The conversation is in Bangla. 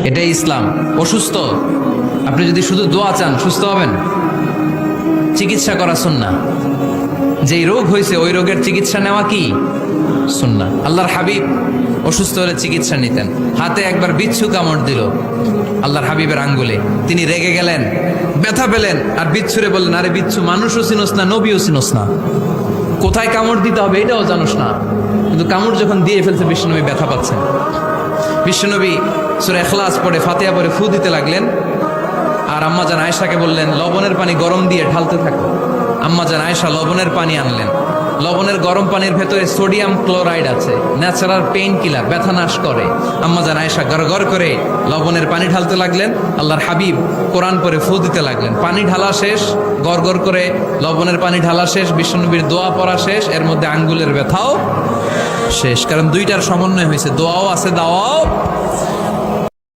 এটাই ইসলাম। অসুস্থ, আপনি যদি শুধু দোয়া চান সুস্থ হবেন। চিকিৎসা করা সুন্নাহ। যেই রোগ হয়েছে ওই রোগের চিকিৎসা নেওয়া কি সুন্নাহ। আল্লাহর হাবিব অসুস্থ হলে চিকিৎসা নিতেন। হাতে একবার বিচ্ছু কামড় দিল আল্লাহর হাবিবের আঙ্গুলে, তিনি রেগে গেলেন, ব্যথা পেলেন, আর বিচ্ছুরে বললেন, আরে বিচ্ছু, মানুষও চিনোস না, নবীও চিনোস না, কোথায় কামড় দিতে হবে এটাও জানোস না। কিন্তু কামড় যখন দিয়ে ফেলছে বিশ্বনবী ব্যথা পাচ্ছেন। বিশ্বনবী সূরা ইখলাস পড়ে ফাতিহা পড়ে ফু দিতে লাগলেন। আর আম্মাজান আয়েশাকে বললেন, লবণের পানি গরম দিয়ে ঢালতে থাকো। আম্মাজান আয়েশা লবণের পানি আনলেন। লবণের গরম পানির ভেতরে সোডিয়াম ক্লোরাইড আছে, ন্যাচারাল পেইন কিলার, ব্যথা নাশ করে। আম্মাজান আয়েশা গড়গড় করে লবণের পানি ঢালতে লাগলেন। আল্লাহর হাবিব কোরআন পড়ে ফু দিতে লাগলেন। পানি ঢালা শেষ, গড়গড় করে লবণের পানি ঢালা শেষ, বিশ্বনবীর দোয়া পড়া শেষ, এর মধ্যে আঙ্গুলের ব্যথাও শেষ। কারণ দুইটার সমন্বয় হয়েছে, দোয়াও আছে, দাওয়াও